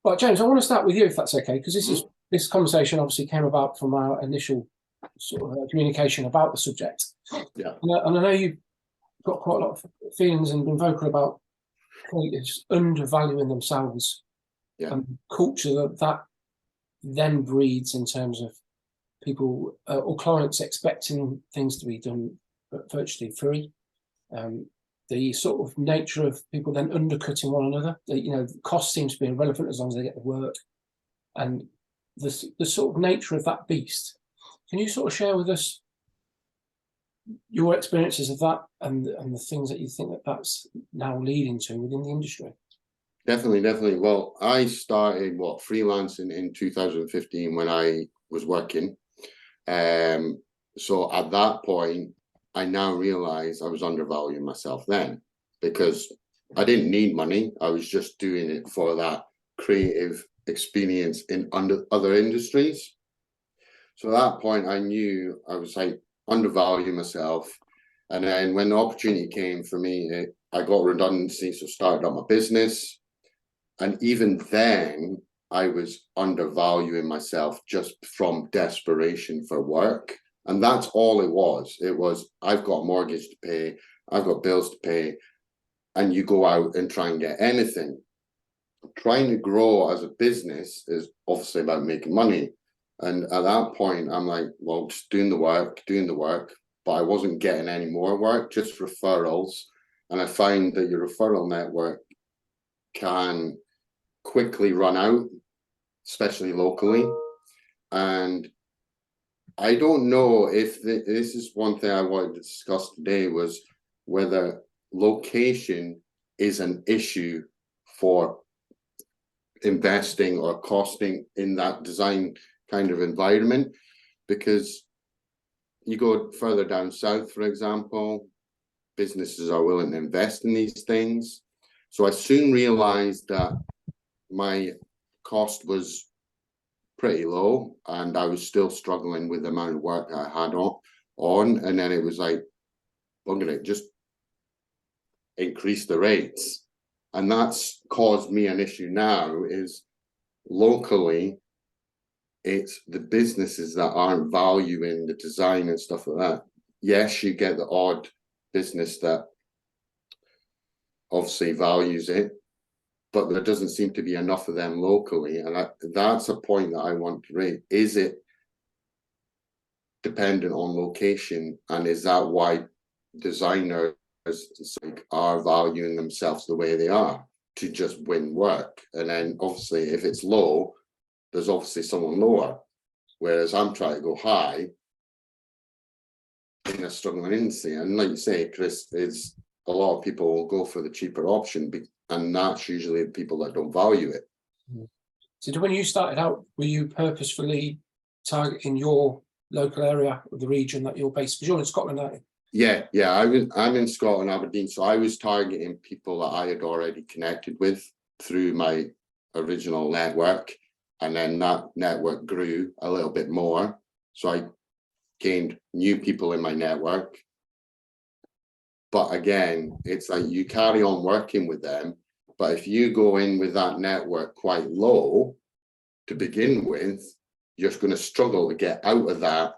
Right, James, I want to start with you, if that's okay, because this conversation obviously came about from our initial sort of communication about the subject. Yeah. And I know you've got quite a lot of feelings and been vocal about creatives undervaluing themselves, and culture that then breeds in terms of people or clients expecting things to be done virtually free. The sort of nature of people then undercutting one another. The cost seems to be irrelevant as long as they get the work, and the sort of nature of that beast. Can you sort of share with us your experiences of that and the things that you think that's now leading to within the industry? Definitely. Well, I started freelancing in 2015 when I was working. So at that point, I now realize I was undervaluing myself then, because I didn't need money. I was just doing it for that creative experience in other industries. So at that point, I knew I was like undervaluing myself. And then when the opportunity came for me, I got redundancy, so started up my business. And even then, I was undervaluing myself just from desperation for work. And that's all it was. It was, I've got a mortgage to pay, I've got bills to pay, and you go out and try and get anything. Trying to grow as a business is obviously about making money. And at that point, I'm like, well, just doing the work, but I wasn't getting any more work, just referrals. And I find that your referral network can quickly run out, especially locally. And I don't know if this is one thing I wanted to discuss today, was whether location is an issue for investing or costing in that design kind of environment. Because you go further down south, for example, businesses are willing to invest in these things. So I soon realized that my cost was pretty low and I was still struggling with the amount of work I had on. And then it was like, I'm going to just increase the rates. And that's caused me an issue now, is locally, it's the businesses that aren't valuing the design and stuff like that. Yes, you get the odd business that obviously values it, but there doesn't seem to be enough of them locally. And that's a point that I want to raise. Is it dependent on location? And is that why designers are valuing themselves the way they are, to just win work? And then obviously if it's low, there's obviously someone lower. Whereas I'm trying to go high in a struggling industry. And like you say, Chris, is a lot of people will go for the cheaper option, and that's usually the people that don't value it. So when you started out, were you purposefully targeting your local area or the region that you're based? Because you're in Scotland, aren't you? Yeah. I'm in Scotland, Aberdeen. So I was targeting people that I had already connected with through my original network. And then that network grew a little bit more. So I gained new people in my network. But again, it's like you carry on working with them. But if you go in with that network quite low to begin with, you're going to struggle to get out of that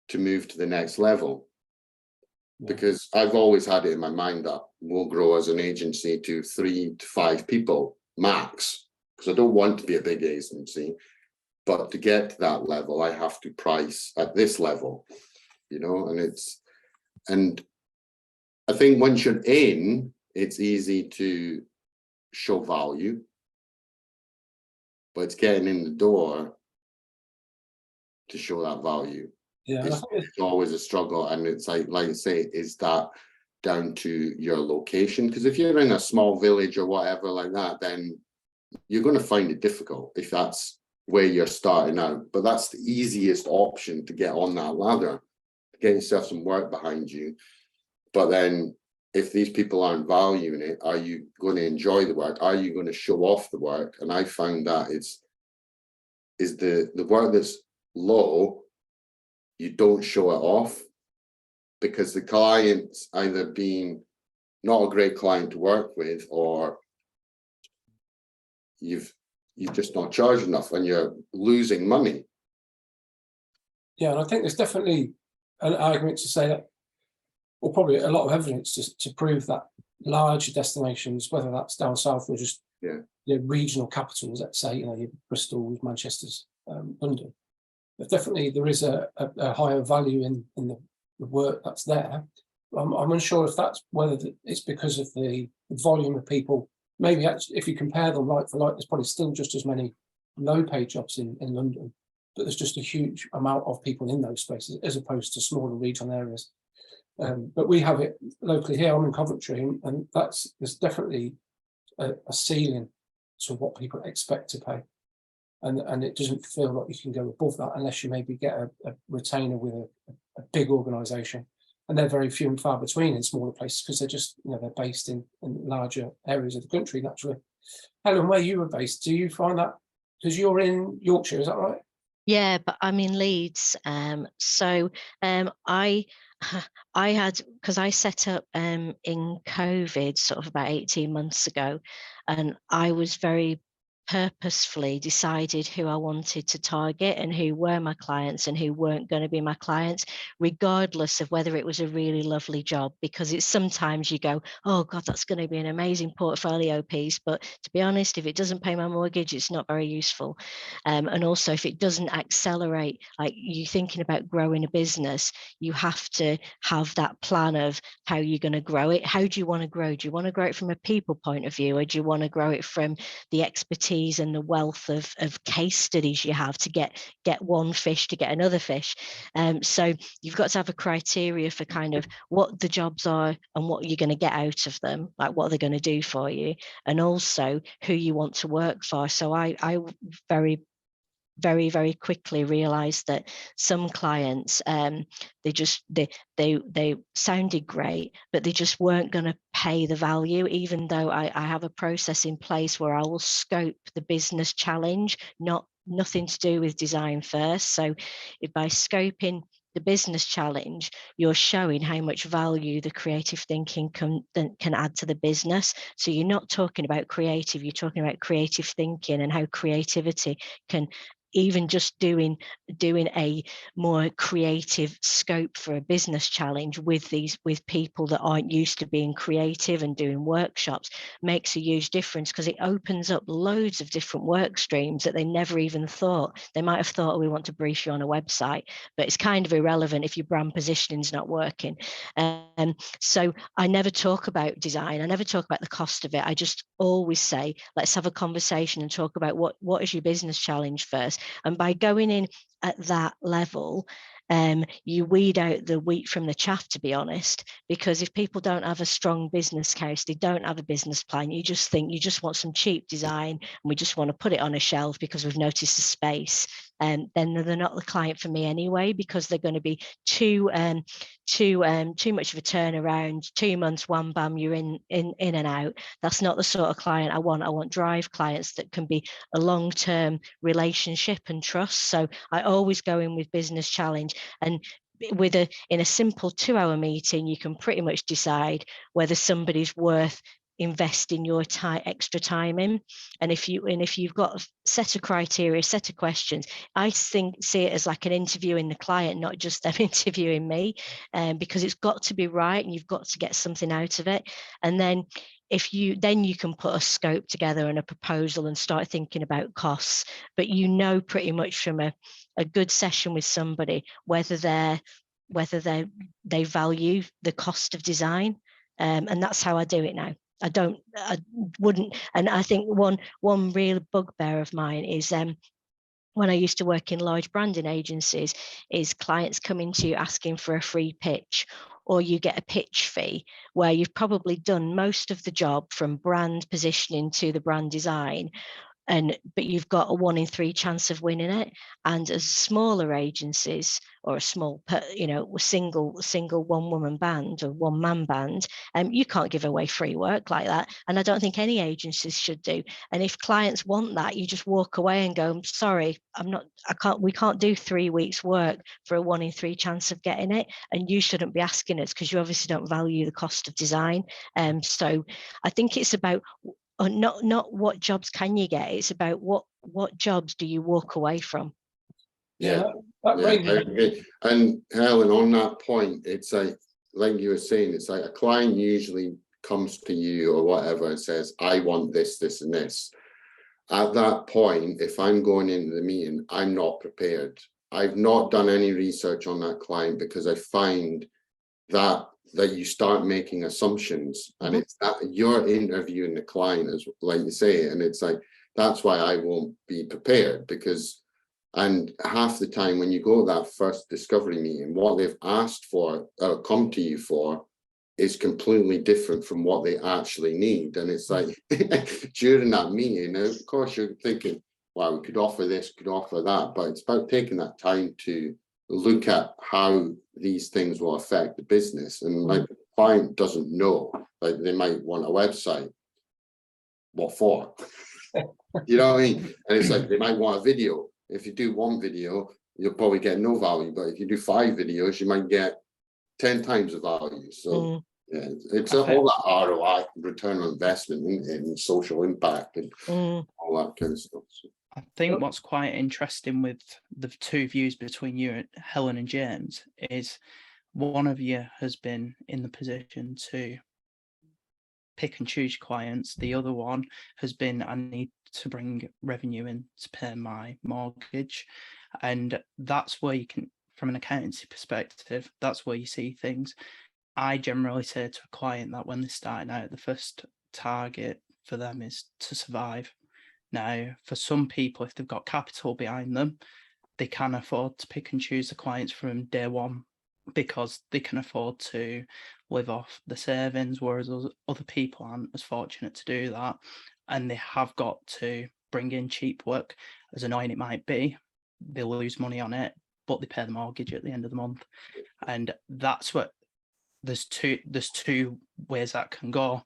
to move to the next level. Because I've always had it in my mind that we'll grow as an agency to 3 to 5 people max, because I don't want to be a big agency. But to get to that level, I have to price at this level, and I think once you're in, it's easy to show value, but it's getting in the door to show that value. Yeah, it's always a struggle. And it's like I say, is that down to your location? Because if you're in a small village or whatever like that, then you're going to find it difficult if that's where you're starting out. But that's the easiest option to get on that ladder, to get yourself some work behind you. But then if these people aren't valuing it, are you going to enjoy the work? Are you going to show off the work? And I found that is the work that's low, you don't show it off, because the client's either being not a great client to work with, or you've just not charged enough and you're losing money. Yeah, and I think there's definitely an argument to say that, or probably a lot of evidence to prove that larger destinations, whether that's down south or just regional capitals, let's say, your Bristol, Manchester's, London, but definitely there is a higher value in the work that's there. I'm unsure if that's whether it's because of the volume of people. Maybe actually, if you compare them like for like, there's probably still just as many low-paid jobs in London, but there's just a huge amount of people in those spaces as opposed to smaller regional areas. But we have it locally here. I'm in Coventry, and there's definitely a ceiling to what people expect to pay, and it doesn't feel like you can go above that unless you maybe get a retainer with a big organisation, and they're very few and far between in smaller places because they're just they're based in larger areas of the country naturally. Helen, where you were based, do you find that, because you're in Yorkshire, is that right? Yeah, but I'm in Leeds. I had, because I set up in COVID sort of about 18 months ago, and I was very purposefully decided who I wanted to target and who were my clients and who weren't going to be my clients, regardless of whether it was a really lovely job, because it's sometimes you go, oh God, that's going to be an amazing portfolio piece. But to be honest, if it doesn't pay my mortgage, it's not very useful. And also if it doesn't accelerate, like you thinking about growing a business, you have to have that plan of how you're going to grow it. How do you want to grow? Do you want to grow it from a people point of view, or do you want to grow it from the expertise and the wealth of case studies you have to get one fish to get another fish? So you've got to have a criteria for kind of what the jobs are and what you're going to get out of them, like what they're going to do for you, and also who you want to work for. So I very quickly realized that some clients, they sounded great, but they just weren't going to pay the value, even though I have a process in place where I will scope the business challenge, nothing to do with design first. So if by scoping the business challenge, you're showing how much value the creative thinking can add to the business. So you're not talking about creative, you're talking about creative thinking and how creativity can, even just doing a more creative scope for a business challenge with people that aren't used to being creative and doing workshops, makes a huge difference, because it opens up loads of different work streams that they never even thought. They might have thought, oh, we want to brief you on a website, but it's kind of irrelevant if your brand positioning is not working. So I never talk about design, I never talk about the cost of it. I just always say, let's have a conversation and talk about what is your business challenge first. And by going in at that level, you weed out the wheat from the chaff, to be honest, because if people don't have a strong business case, they don't have a business plan, you just think you just want some cheap design and we just want to put it on a shelf because we've noticed the space, then they're not the client for me anyway, because they're going to be too much of a turnaround. 2 months, one bam, you're in and out. That's not the sort of client I want. I want drive clients that can be a long-term relationship and trust. So I always go in with business challenge, and in a simple 2-hour meeting, you can pretty much decide whether somebody's worth investing your extra time in. And if you've got a set of criteria, set of questions, I see it as like an interviewing the client, not just them interviewing me, because it's got to be right and you've got to get something out of it. And then you can put a scope together and a proposal and start thinking about costs. But pretty much from a good session with somebody whether they value the cost of design, and that's how I do it now. I wouldn't, and I think one real bugbear of mine is when I used to work in large branding agencies, is clients coming to you asking for a free pitch, or you get a pitch fee where you've probably done most of the job from brand positioning to the brand design, but you've got a 1 in 3 chance of winning it. And as smaller agencies, or a small single one-woman band or one-man band, you can't give away free work like that, and I don't think any agencies should do. And if clients want that, you just walk away and go, I'm sorry, we can't do 3 weeks work for a 1 in 3 chance of getting it, and you shouldn't be asking us because you obviously don't value the cost of design. So I think it's about or not what jobs can you get, it's about what jobs do you walk away from. That I ranges. agree. And Helen, on that point, it's like you were saying, it's like a client usually comes to you or whatever and says, I want this, this, and this. At that point, if I'm going into the meeting, I'm not prepared. I've not done any research on that client, because I find that you start making assumptions, and it's that you're interviewing the client, as like you say, and it's like, that's why I won't be prepared, because, and half the time when you go to that first discovery meeting, what they've asked for or come to you for is completely different from what they actually need. And it's like, during that meeting, of course you're thinking, wow, we could offer this, could offer that, but it's about taking that time to look at how these things will affect the business. And like, the client doesn't know, like they might want a website. What for? You know what I mean? And it's like, they might want a video. If you do one video, you'll probably get no value, but if you do 5 videos, you might get 10 times the value. So yeah, it's all that ROI, return on investment, in social impact, and all that kind of stuff. So I think what's quite interesting with the 2 views between you, Helen and James, is one of you has been in the position to pick and choose clients. The other one has been, I need to bring revenue in to pay my mortgage. And that's where you can, from an accountancy perspective, that's where you see things. I generally say to a client that when they're starting out, the first target for them is to survive. Now, for some people, if they've got capital behind them, they can afford to pick and choose the clients from day one, because they can afford to live off the savings, whereas other people aren't as fortunate to do that, and they have got to bring in cheap work. As annoying it might be, they lose money on it, but they pay the mortgage at the end of the month. And that's what, there's two ways that can go.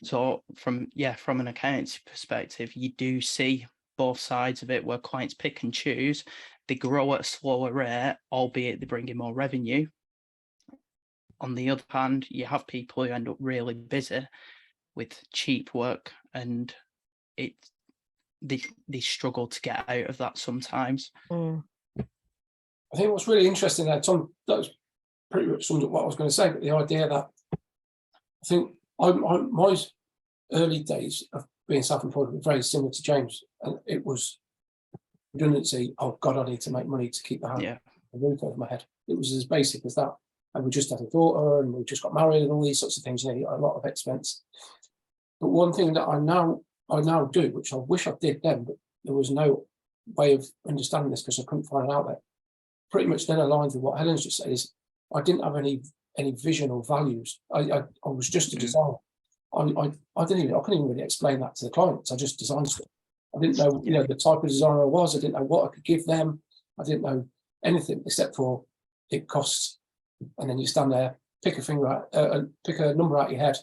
So from an accountancy perspective, you do see both sides of it, where clients pick and choose. They grow at a slower rate, albeit they bring in more revenue. On the other hand, you have people who end up really busy with cheap work, and they struggle to get out of that sometimes. I think what's really interesting there, Tom, that was pretty much summed up what I was going to say, but the idea that I think my early days of being self-employed were very similar to James, and it was redundancy. Oh God, I need to make money to keep the roof over my head. It was as basic as that. And we just had a daughter, and we just got married, and all these sorts of things. You know, a lot of expense. But one thing that I now do, which I wish I did then, but there was no way of understanding this because I couldn't find an outlet. Pretty much then aligns with what Helen's just said, is I didn't have any vision or values. I was just a designer. I couldn't even really explain that to the clients. I just designed stuff. I didn't know, you know, the type of designer I was. I didn't know what I could give them. I didn't know anything except for it costs. And then you stand there, pick a number out of your head,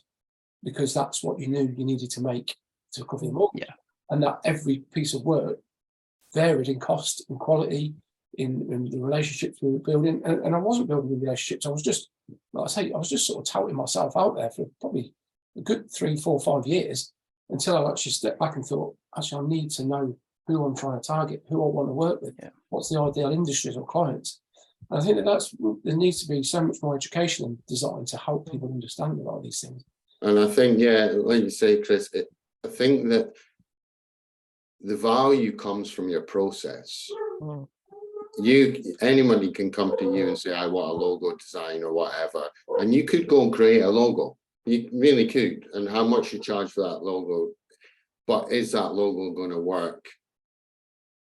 because that's what you knew you needed to make to cover your mortgage. Yeah. And that every piece of work varied in cost, in quality, in the relationships we were building. And I wasn't building the relationships. I was just, like I say, I was just sort of touting myself out there for probably a good 3, 4, 5 years, until I actually stepped back and thought, actually, I need to know who I'm trying to target, who I want to work with, what's the ideal industries or clients. And I think there needs to be so much more education and design to help people understand a lot of these things. And I think, like you say, Chris, I think that the value comes from your process. Anybody can come to you and say, I want a logo design or whatever, and you could go and create a logo. You really could. And how much you charge for that logo, but is that logo going to work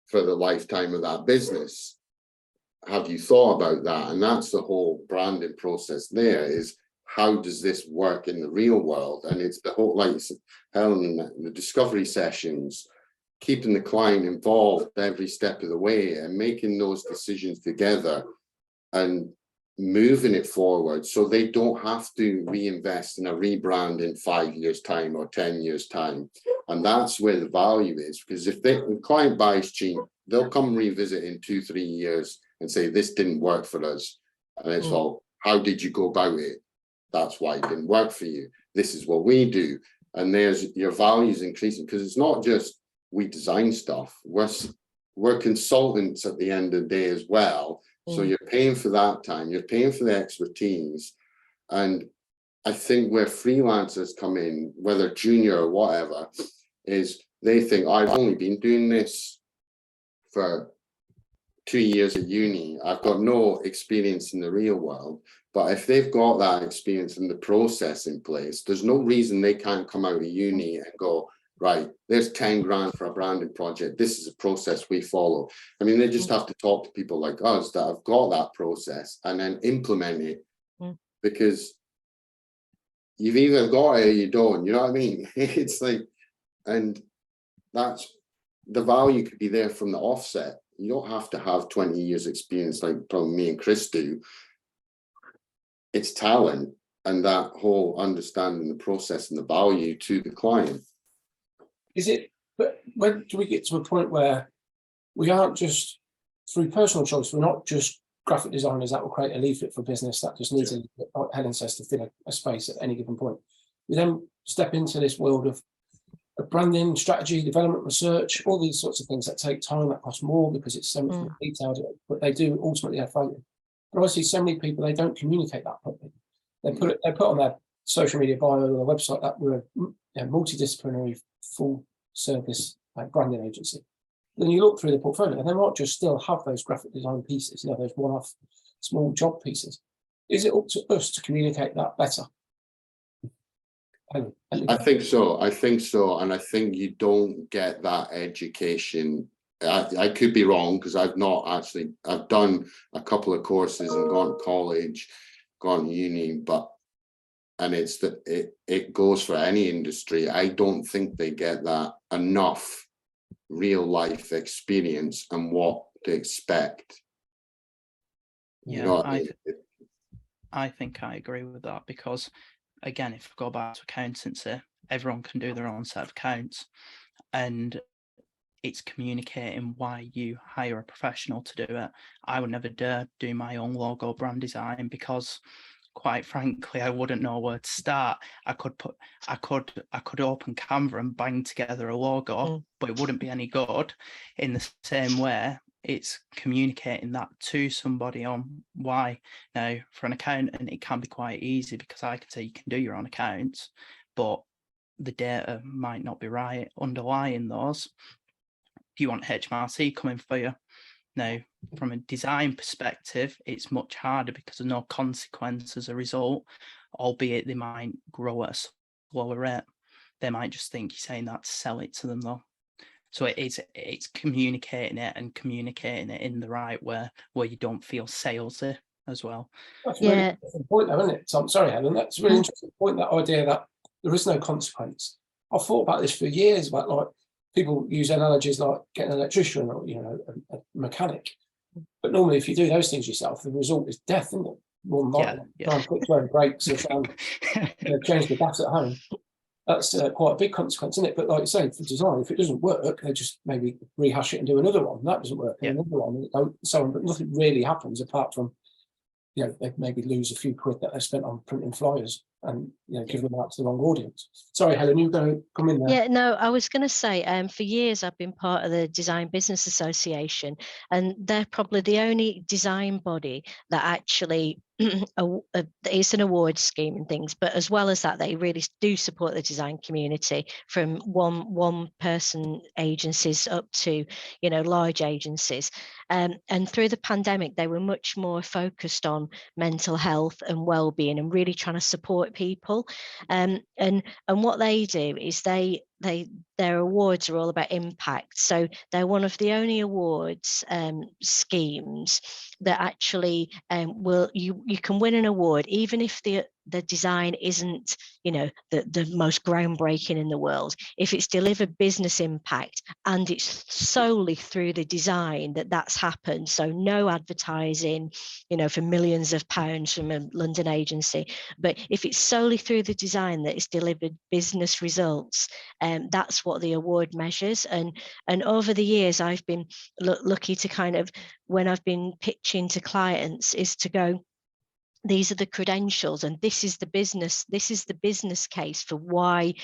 for the lifetime of that business? Have you thought about that? And that's the whole branding process there, is how does this work in the real world? And it's the whole, like Helen, the discovery sessions, keeping the client involved every step of the way and making those decisions together and moving it forward, so they don't have to reinvest in a rebrand in 5 years' time or 10 years' time. And that's where the value is, because if the client buys cheap, they'll come revisit in 2, 3 years and say, this didn't work for us. And it's all, how did you go about it? That's why it didn't work for you. This is what we do. and there's your values increasing, because it's not just we design stuff, we're consultants at the end of the day as well. So you're paying for that time, you're paying for the expertise. And I think where freelancers come in, whether junior or whatever, is they think, I've only been doing this for 2 years at uni, I've got no experience in the real world. But if they've got that experience and the process in place, there's no reason they can't come out of uni and go, right, there's 10 grand for a branding project. This is a process we follow. I mean, they just have to talk to people like us that have got that process and then implement it, because you've either got it or you don't, you know what I mean? It's like, and that's, the value could be there from the offset. You don't have to have 20 years experience like probably me and Chris do. It's talent and that whole understanding the process and the value to the client. Is it, but when do we get to a point where we aren't just, through personal choice, we're not just graphic designers that will create a leaflet for business that just needs, like Helen says, to fill a space at any given point. We then step into this world of branding, strategy, development, research, all these sorts of things that take time, that cost more because it's so much more detailed, but they do ultimately have value. But obviously, so many people, they don't communicate that properly. They put on their social media bio or their website that we're a multidisciplinary, full service branding agency. Then you look through the portfolio, and they might just still have those graphic design pieces, you know, those one-off small job pieces. Is it up to us to communicate that better? I think so. And I think you don't get that education. I could be wrong, because I've done a couple of courses and gone to college, gone to uni, and it goes for any industry. I don't think they get that enough real life experience and what to expect. Yeah, you know I think I agree with that, because again, if we go back to accountancy, everyone can do their own set of accounts, and it's communicating why you hire a professional to do it. I would never dare do my own logo brand design, because quite frankly, I wouldn't know where to start. I could open Canva and bang together a logo, but it wouldn't be any good. In the same way, it's communicating that to somebody on why. Now, for an accountant, it can be quite easy, because I can say you can do your own accounts, but the data might not be right underlying those. If you want HMRC coming for you. Now, from a design perspective, it's much harder because there's no consequence as a result, albeit they might grow at a slower rate. They might just think you're saying that to sell it to them, though. So it's communicating it in the right way, where you don't feel salesy as well. That's a really interesting point, though, isn't it? So I'm sorry, Helen. That's a really interesting point, that idea that there is no consequence. I've thought about this for years, about like people use analogies like getting an electrician or, you know, a mechanic. But normally, if you do those things yourself, the result is death, isn't it? More than likely. Try and put your brakes or try and change the gas at home. That's quite a big consequence, isn't it? But like you say, for design, if it doesn't work, they just maybe rehash it and do another one. That doesn't work, and another one, and so on. But nothing really happens apart from, you know, they maybe lose a few quid that they spent on printing flyers and, you know, give them out to the wrong audience. Sorry, Helen, you're going to come in there. Yeah, no, I was going to say, for years I've been part of the Design Business Association, and they're probably the only design body that actually it's an award scheme and things, but as well as that, they really do support the design community, from one person agencies up to, you know, large agencies. And through the pandemic, they were much more focused on mental health and well-being and really trying to support people. And what they do is their awards are all about impact. So they're one of the only awards schemes that actually you can win an award even if the design isn't, you know, the most groundbreaking in the world. If it's delivered business impact and it's solely through the design that's happened, so no advertising, you know, for millions of pounds from a London agency, but if it's solely through the design that it's delivered business results, that's what the award measures. And over the years, I've been lucky to kind of, when I've been pitching to clients, is to go, these are the credentials, and this is the business case for why,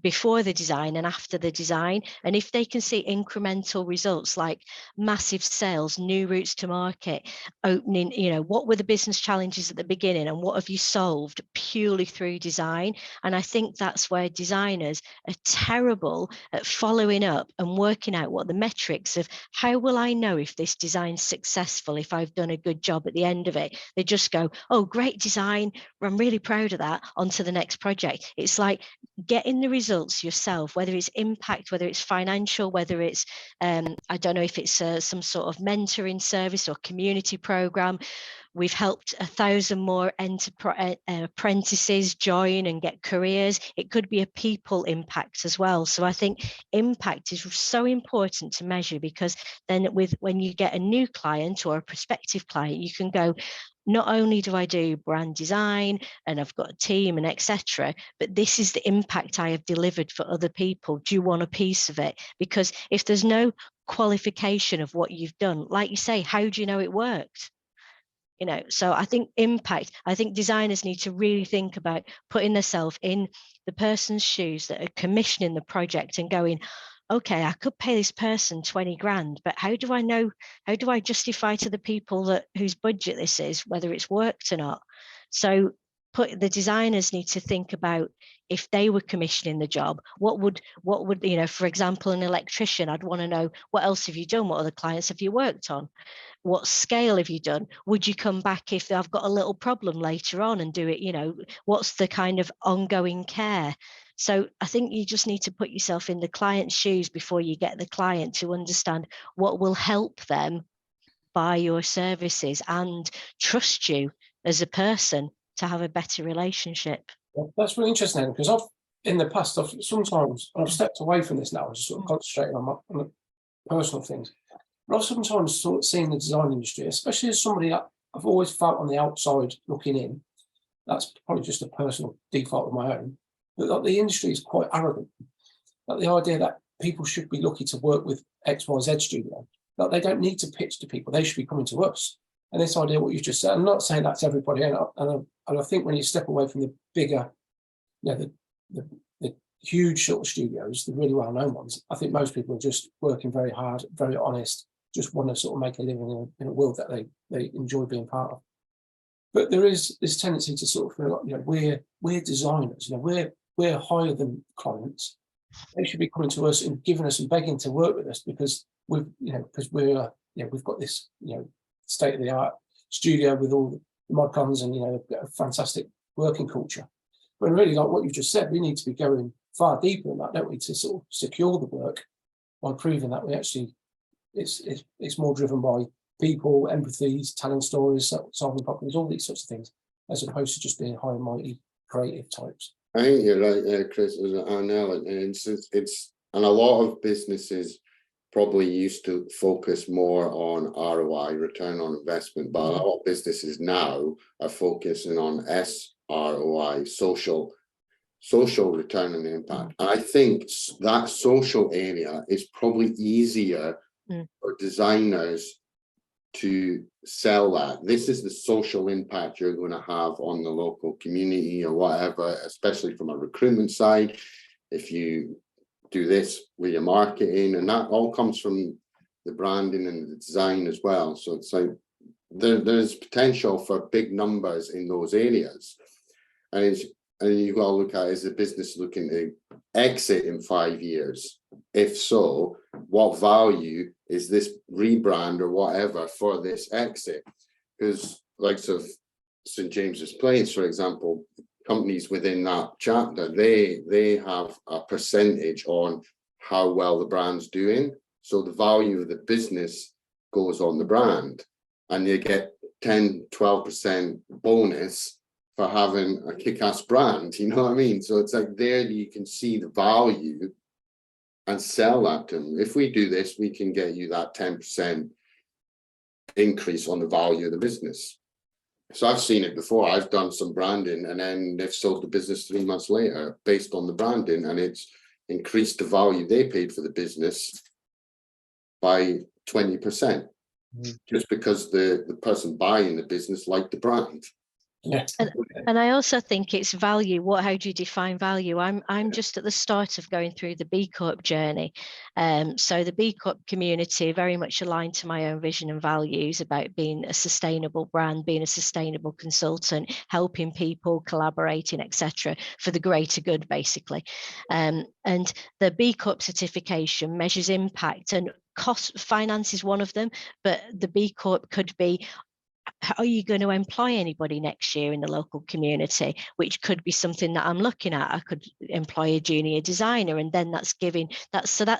before the design and after the design. And if they can see incremental results like massive sales, new routes to market, opening, what were the business challenges at the beginning and what have you solved purely through design? And I think that's where designers are terrible at following up and working out what the metrics of how will I know if this design's successful, if I've done a good job at the end of it. They just go, oh, great design, I'm really proud of that, on to the next project. It's like getting the results yourself, whether it's impact, whether it's financial, whether it's I don't know if it's some sort of mentoring service or community program. We've helped 1,000 more apprentices join and get careers. It could be a people impact as well. So I think impact is so important to measure, because then when you get a new client or a prospective client, you can go, not only do I do brand design and I've got a team and etc., but this is the impact I have delivered for other people. Do you want a piece of it? Because if there's no qualification of what you've done, like you say, how do you know it worked? So I think designers need to really think about putting themselves in the person's shoes that are commissioning the project and going, okay, I could pay this person 20 grand, but how do I justify to the people whose budget this is, whether it's worked or not? So the designers need to think about, if they were commissioning the job, what would, for example, an electrician, I'd want to know, what else have you done? What other clients have you worked on? What scale have you done? Would you come back if I've got a little problem later on and do it? What's the kind of ongoing care? So I think you just need to put yourself in the client's shoes before you get the client, to understand what will help them buy your services and trust you as a person to have a better relationship. Well, that's really interesting, because in the past, I've stepped away from this now, just sort of concentrating on the personal things. But I've sometimes sort of seen the design industry, especially as somebody that I've always felt on the outside looking in. That's probably just a personal default of my own. But like, the industry is quite arrogant. Like, the idea that people should be lucky to work with XYZ studio, like, they don't need to pitch to people, they should be coming to us. And this idea, what you just said, I'm not saying that's everybody, and I think when you step away from the bigger, the huge sort of studios, the really well-known ones, I think most people are just working very hard, very honest, just want to sort of make a living in a world that they enjoy being part of. But there is this tendency to sort of feel like, we're designers, we're higher than clients. They should be coming to us and giving us and begging to work with us, because we've got this state-of-the-art studio with all the mod cons and a fantastic working culture. But really, like what you just said, we need to be going far deeper than that, don't we, to sort of secure the work by proving that we actually, it's more driven by people, empathies, telling stories, solving problems, all these sorts of things, as opposed to just being high and mighty creative types. I think you're right, Chris. I know it's and a lot of businesses probably used to focus more on ROI, return on investment, but a lot of businesses now are focusing on SROI, social return on impact. And I think that social area is probably easier for designers to sell that. This is the social impact you're going to have on the local community or whatever, especially from a recruitment side. If you do this with your marketing, and that all comes from the branding and the design as well. So it's like there's potential for big numbers in those areas. And you've got to look at, is the business looking to exit in 5 years? If so, what value is this rebrand or whatever for this exit? Because likes of St. James's Place, for example, companies within that chapter, they have a percentage on how well the brand's doing. So the value of the business goes on the brand, and they get 10-12% bonus for having a kick-ass brand, you know what I mean? So it's like, there you can see the value and sell that to them. If we do this, we can get you that 10% increase on the value of the business. So I've seen it before. I've done some branding, and then they've sold the business 3 months later based on the branding, and it's increased the value they paid for the business by 20%, just because the person buying the business liked the brand. Yeah. And I also think it's value. How do you define value? I'm just at the start of going through the B Corp journey. So the B Corp community very much aligned to my own vision and values about being a sustainable brand, being a sustainable consultant, helping people, collaborating, etc., for the greater good, basically. And the B Corp certification measures impact, and cost. Finance is one of them, but the B Corp could be, are you going to employ anybody next year in the local community, which could be something that I'm looking at. I could employ a junior designer, and then that's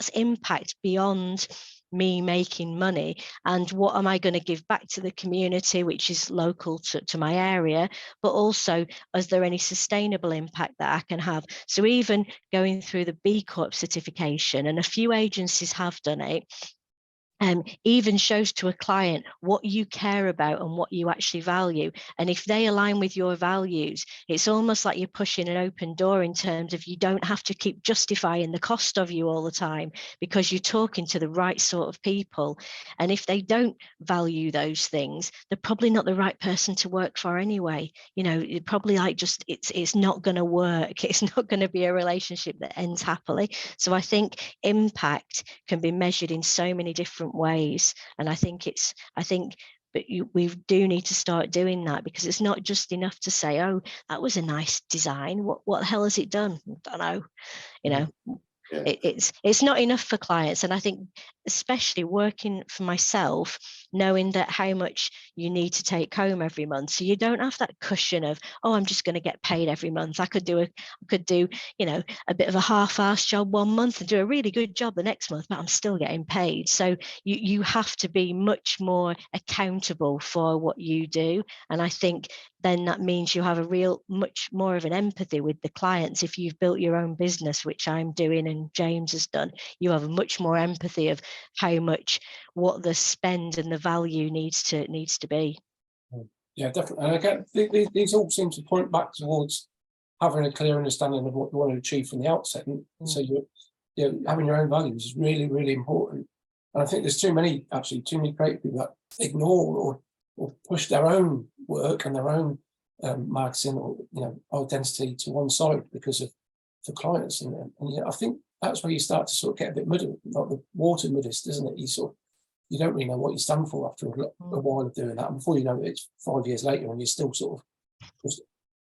impact beyond me making money. And what am I going to give back to the community, which is local to my area, but also, is there any sustainable impact that I can have? So even going through the B Corp certification, and a few agencies have done it, even shows to a client what you care about and what you actually value. And if they align with your values, it's almost like you're pushing an open door in terms of, you don't have to keep justifying the cost of you all the time, because you're talking to the right sort of people. And if they don't value those things, they're probably not the right person to work for anyway. You know, it probably like just, it's not going to work. It's not going to be a relationship that ends happily. So I think impact can be measured in so many different ways, and I think we do need to start doing that, because it's not just enough to say, oh, that was a nice design, what the hell has it done? I don't know, you know. Yeah. It's not enough for clients. And I think, especially working for myself, knowing that how much you need to take home every month, so you don't have that cushion of, oh, I'm just going to get paid every month. I could do you know, a bit of a half-assed job one month and do a really good job the next month, but I'm still getting paid. So you have to be much more accountable for what you do. And I think then that means you have much more of an empathy with the clients. If you've built your own business, which I'm doing and James has done, you have much more empathy of how much, what the spend and the value needs to be. Yeah, definitely. And again, these all seem to point back towards having a clear understanding of what you want to achieve from the outset. And so you're having your own values is really, really important. And I think there's too many creative people that ignore or push their own work and their own marketing or identity to one side because of for clients. And I think that's where you start to sort of get a bit muddy, like the water muddist, isn't it? You don't really know what you stand for after a while of doing that. And before you know it, it's 5 years later and you're still sort of just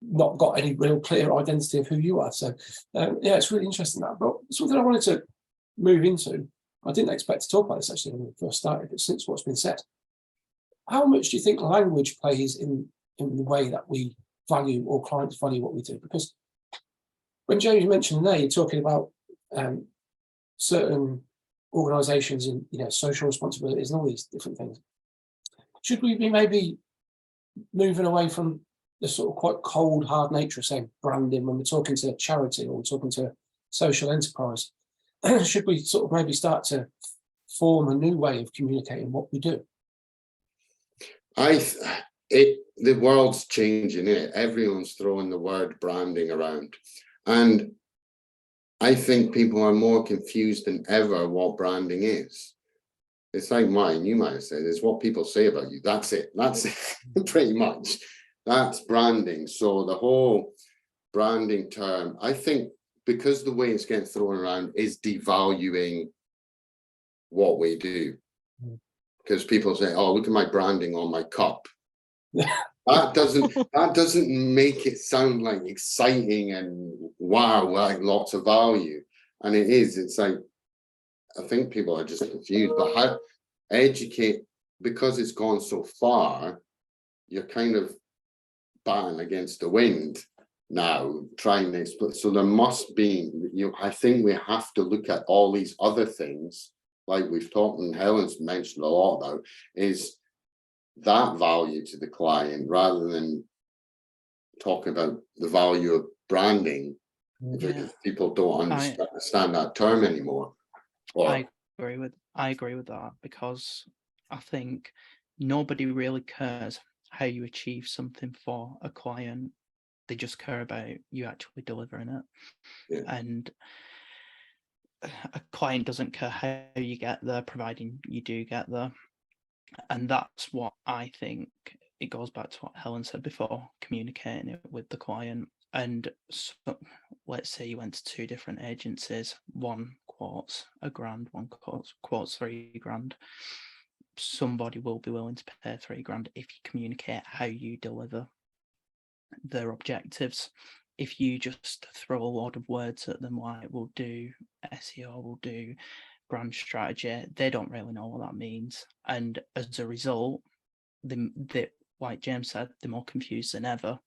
not got any real clear identity of who you are. So yeah, it's really interesting that. But something I wanted to move into, I didn't expect to talk about this actually when we first started, but since what's been said, how much do you think language plays in the way that we value or clients value what we do? Because when James mentioned there, you're talking about certain organisations and social responsibilities and all these different things. Should we be maybe moving away from the sort of quite cold, hard nature of saying branding when we're talking to charity or we're talking to social enterprise? Should we sort of maybe start to form a new way of communicating what we do? The world's changing, it. Everyone's throwing the word branding around, and I think people are more confused than ever what branding is. It's like you might have said, it's what people say about you. That's it. Pretty much. That's branding. So the whole branding term, I think, because the way it's getting thrown around is devaluing what we do. Because people say, oh, look at my branding on my cup. That doesn't make it sound like exciting and wow, like lots of value. And it is. It's like, I think people are just confused. But how educate, because it's gone so far, you're kind of batting against the wind now, trying to explain. So there must be, I think we have to look at all these other things, like we've talked, and Helen's mentioned a lot now, is that value to the client rather than talking about the value of branding. Because people don't understand that term anymore. I agree with that, because I think nobody really cares how you achieve something for a client. They just care about you actually delivering it. Yeah. And a client doesn't care how you get there, providing you do get there. And that's what I think it goes back to what Helen said before, communicating it with the client. And so, let's say you went to 2 different agencies, one quotes £1,000, one quotes £3,000. Somebody will be willing to pay £3,000 if you communicate how you deliver their objectives. If you just throw a lot of words at them, like we'll do SEO, we'll do brand strategy, they don't really know what that means. And as a result, they like James said, they're more confused than ever.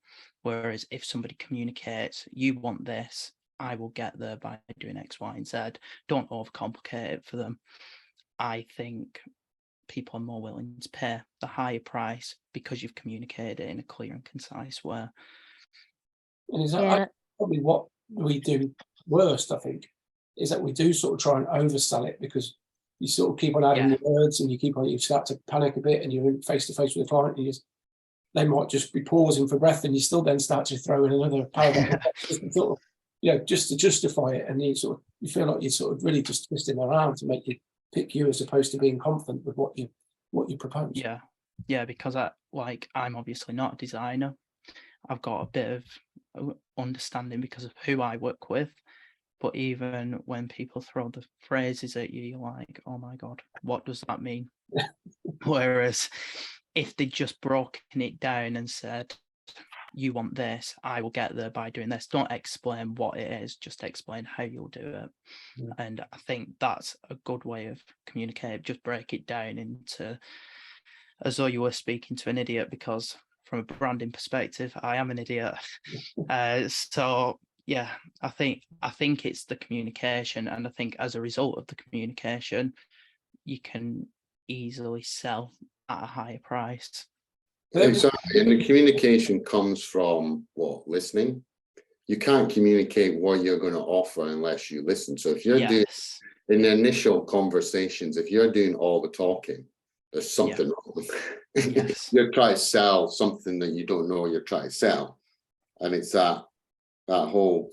Whereas if somebody communicates, you want this, I will get there by doing X, Y, and Z. Don't overcomplicate it for them. I think people are more willing to pay the higher price because you've communicated it in a clear and concise way. And is that probably what we do worst, I think, is that we do sort of try and oversell it, because you sort of keep on adding the words, and you start to panic a bit, and you're face to face with the client, and they might just be pausing for breath, and you still then start to throw in another paragraph just to justify it, and you feel like you're sort of really just twisting their arm to make you pick you, as opposed to being confident with what you propose. Yeah, because I'm obviously not a designer. I've got a bit of understanding because of who I work with. But even when people throw the phrases at you, you're like, oh my God, what does that mean? Whereas if they just broken it down and said, you want this, I will get there by doing this. Don't explain what it is, just explain how you'll do it. Yeah. And I think that's a good way of communicating. Just break it down into as though you were speaking to an idiot, because from a branding perspective, I am an idiot. So yeah, I think it's the communication, and I think as a result of the communication, you can easily sell at a higher price. Exactly, and the communication comes from what? Listening. You can't communicate what you're going to offer unless you listen. So if you're doing in the initial conversations, if you're doing all the talking, there's something wrong. You're trying to sell something that you don't know you're trying to sell, and it's that whole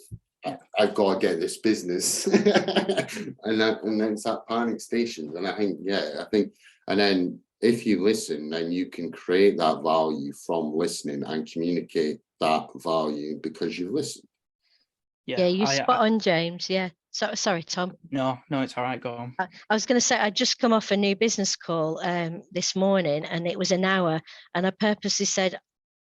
I've got to get this business, and then it's that panic station. And I think, and then if you listen, then you can create that value from listening and communicate that value because you've listened. Yeah, you spot on, James. Yeah. So sorry, Tom. No, it's all right. Go on. I was going to say, I'd just come off a new business call this morning, and it was an hour, and I purposely said,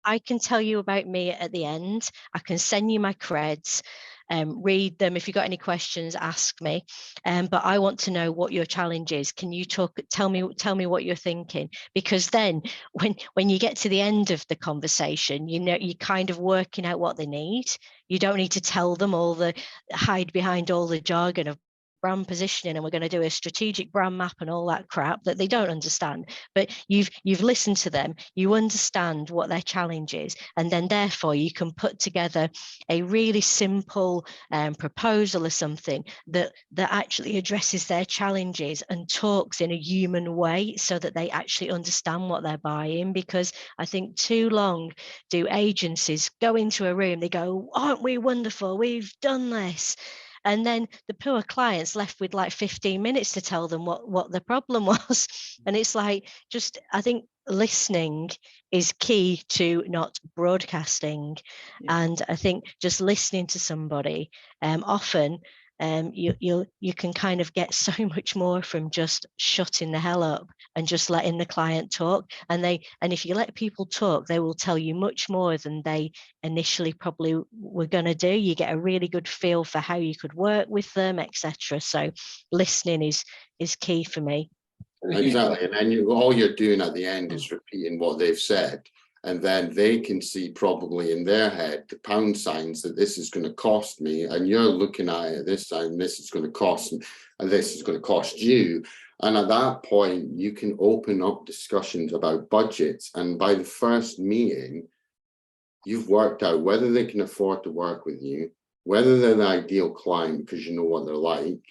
I can tell you about me at the end. I can send you my creds, read them. If you've got any questions, ask me. But I want to know what your challenge is. Can you tell me what you're thinking? Because then when you get to the end of the conversation, you're kind of working out what they need. You don't need to tell them hide behind all the jargon of brand positioning, and we're going to do a strategic brand map and all that crap that they don't understand. But you've listened to them, you understand what their challenge is, and then therefore you can put together a really simple proposal or something that actually addresses their challenges and talks in a human way, so that they actually understand what they're buying. Because I think too long do agencies go into a room, they go, aren't we wonderful, we've done this, and then the poor client's left with like 15 minutes to tell them what the problem was. And it's like, I think listening is key to not broadcasting. And I think just listening to somebody, often you can kind of get so much more from just shutting the hell up and just letting the client talk. And if you let people talk, they will tell you much more than they initially probably were going to do. You get a really good feel for how you could work with them, etc. So listening is key for me. Exactly, and then all you're doing at the end is repeating what they've said, and then they can see probably in their head the pound signs that this is going to cost me, and you're looking at it this time, this is going to cost, and this is going to cost you. And at that point, you can open up discussions about budgets, and by the first meeting, you've worked out whether they can afford to work with you, whether they're the ideal client because you know what they're like.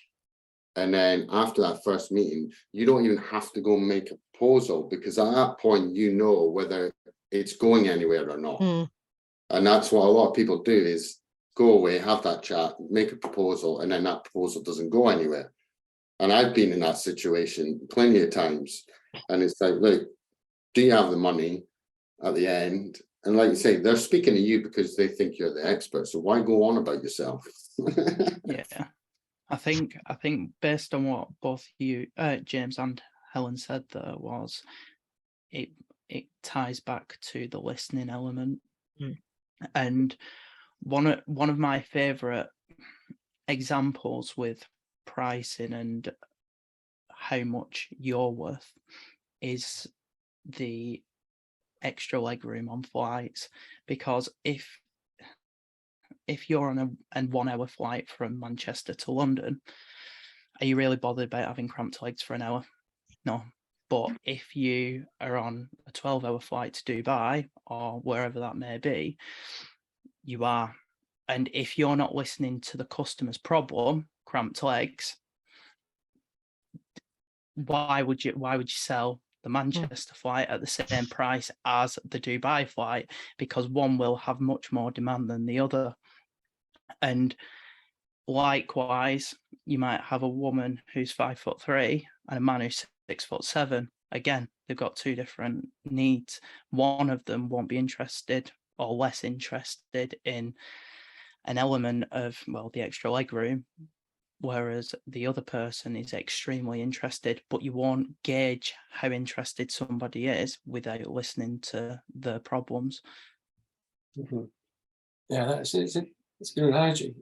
And then after that first meeting, you don't even have to go and make a proposal, because at that point, you know whether it's going anywhere or not. And that's what a lot of people do, is go away, have that chat, make a proposal, and then that proposal doesn't go anywhere. And I've been in that situation plenty of times. And it's like, look, do you have the money? at the end. And like you say, they're speaking to you because they think you're the expert. So why go on about yourself? Yeah, I think based on what both you, James and Helen said, there was it ties back to the listening element. And one of my favorite examples with pricing and how much you're worth is the extra legroom on flights, because if you're on a 1 hour flight from Manchester to London, are you really bothered about having cramped legs for an hour? No. But if you are on a 12-hour flight to Dubai or wherever that may be, you are. And if you're not listening to the customer's problem, cramped legs, why would you sell the Manchester flight at the same price as the Dubai flight? Because one will have much more demand than the other. And likewise, you might have a woman who's 5'3" and a man who's 6'7". Again, they've got two different needs. One of them won't be interested or less interested in an element of, well, the extra leg room, whereas the other person is extremely interested, but you won't gauge how interested somebody is without listening to their problems. Yeah, it's a good analogy.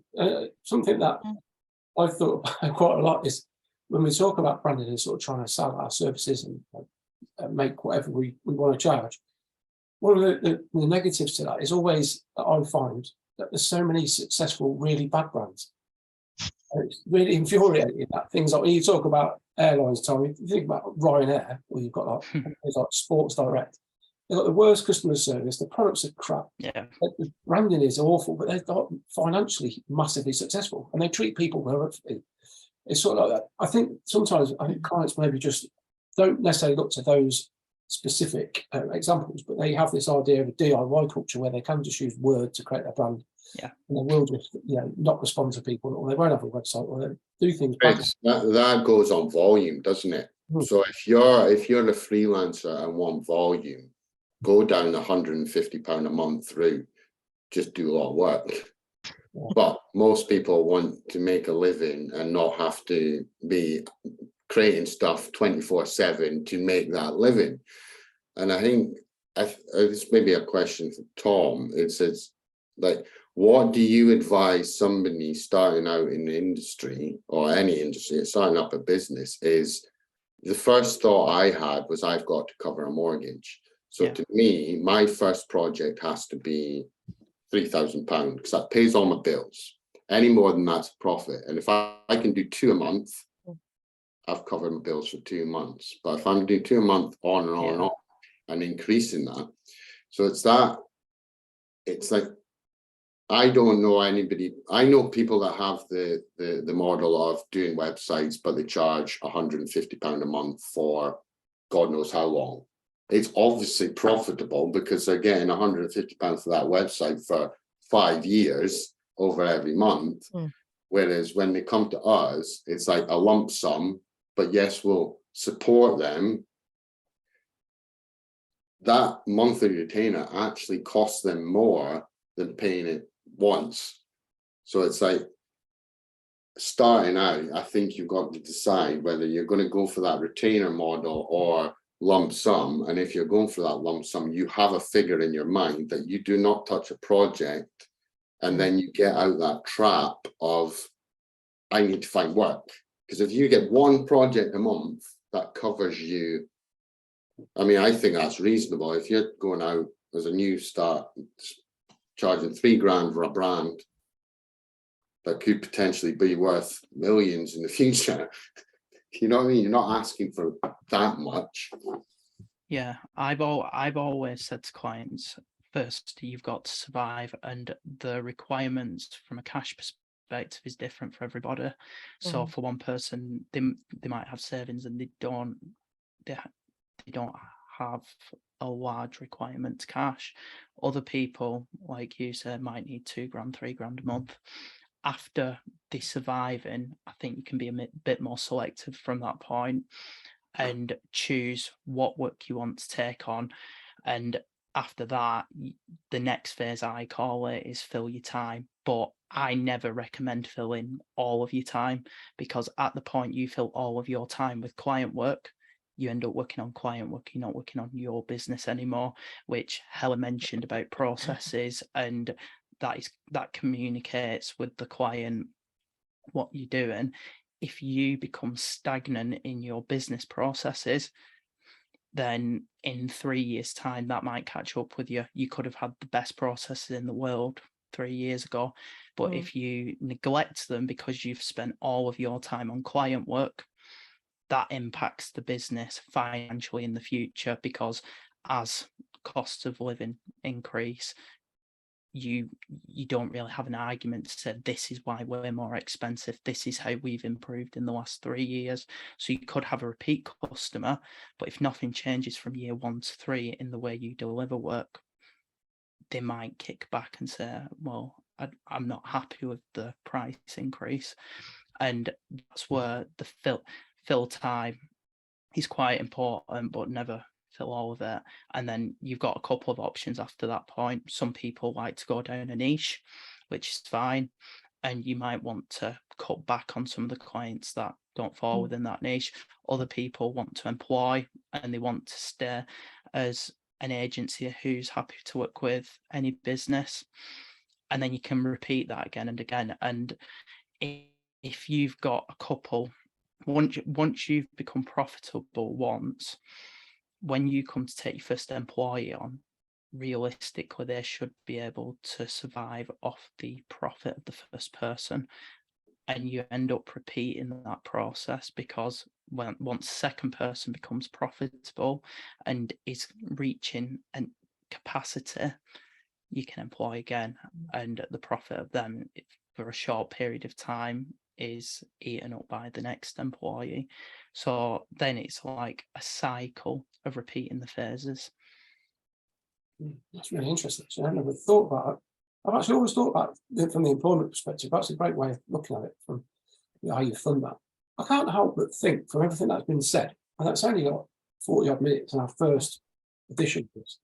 Something that I've thought about quite a lot is when we talk about branding and sort of trying to sell our services and make whatever we want to charge. One of the negatives to that is always that I find that there's so many successful, really bad brands. And it's really infuriating that things like when you talk about airlines, Tom, if you think about Ryanair, or you've got like things like Sports Direct, they've got the worst customer service, the products are crap, the branding is awful, but they're not financially massively successful and they treat people horrifically. It's sort of like that. I think clients maybe just don't necessarily look to those specific examples, but they have this idea of a DIY culture where they can just use Word to create a brand. And they will just, not respond to people, or they won't have a website, or they do things. That goes on volume, doesn't it? So if you're a freelancer and want volume, go down the £150 a month route. Just do a lot of work. But most people want to make a living and not have to be creating stuff 24/7 to make that living. And I think it's maybe a question for Tom. It says, like, what do you advise somebody starting out in the industry, or any industry, starting up a business? Is the first thought I had was, I've got to cover a mortgage. So to me, my first project has to be £3,000, because that pays all my bills. Any more than that's profit. And if I can do 2 a month, I've covered my bills for 2 months. But if I'm doing 2 a month on and on and on, and increasing that, so it's like, I don't know anybody. I know people that have the model of doing websites, but they charge £150 a month for God knows how long. It's obviously profitable because they're getting £150 for that website for 5 years over every month. Whereas when they come to us, it's like a lump sum, but yes, we'll support them. That monthly retainer actually costs them more than paying it once. So it's like, starting out, I think you've got to decide whether you're going to go for that retainer model or lump sum. And if you're going for that lump sum, you have a figure in your mind that you do not touch a project, and then you get out that trap of, I need to find work. Because if you get one project a month that covers you, I mean, I think that's reasonable. If you're going out as a new start, charging £3,000 for a brand that could potentially be worth millions in the future, you know what I mean? You're not asking for that much. Yeah, I've always said to clients, first, you've got to survive, and the requirements from a cash perspective is different for everybody. So for one person, they might have savings and they don't have a large requirement to cash. Other people, like you said, might need £2,000, £3,000 a month. After they surviving, I think you can be a bit more selective from that point and choose what work you want to take on. And after that, the next phase, I call it, is fill your time. But I never recommend filling all of your time, because at the point you fill all of your time with client work, you end up working on client work, you're not working on your business anymore, which Helen mentioned about processes, and that communicates with the client what you're doing. If you become stagnant in your business processes, then in 3 years' time, that might catch up with you. You could have had the best processes in the world 3 years ago, but if you neglect them because you've spent all of your time on client work, that impacts the business financially in the future, because as costs of living increase, you don't really have an argument to say this is why we're more expensive, this is how we've improved in the last 3 years. So you could have a repeat customer, but if nothing changes from year 1 to 3 in the way you deliver work, they might kick back and say, well, I'm not happy with the price increase. And that's where the fill time is quite important, but never fill all of it. And then you've got a couple of options after that point. Some people like to go down a niche, which is fine, and you might want to cut back on some of the clients that don't fall within that niche. Other people want to employ, and they want to stay as an agency who's happy to work with any business, and then you can repeat that again and again. And if you've got a couple, once you've become profitable once, when you come to take your first employee on, realistically, they should be able to survive off the profit of the first person. And you end up repeating that process, because once second person becomes profitable and is reaching a capacity, you can employ again, and the profit of them for a short period of time is eaten up by the next employee. So then it's like a cycle of repeating the phases. That's really interesting. So I never thought about it. I've actually always thought about it from the employment perspective. That's a great way of looking at it, from how you fund that. I can't help but think, from everything that's been said, and that's only got 40 odd minutes in our first edition of this,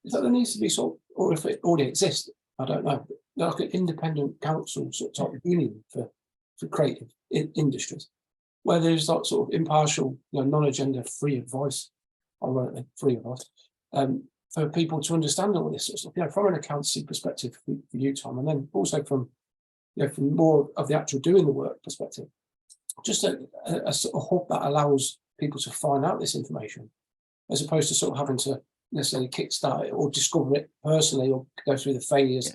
is that there needs to be sort of, or if it already exists, I don't know, but like an independent council sort of type of union for creative industries, where there's like sort of impartial, non-agenda free advice, ironically free advice, for people to understand all this sort of stuff, from an accountancy perspective for you, Tom, and then also from more of the actual doing the work perspective, just a sort of hub that allows people to find out this information, as opposed to sort of having to necessarily kickstart it or discover it personally, or go through the failures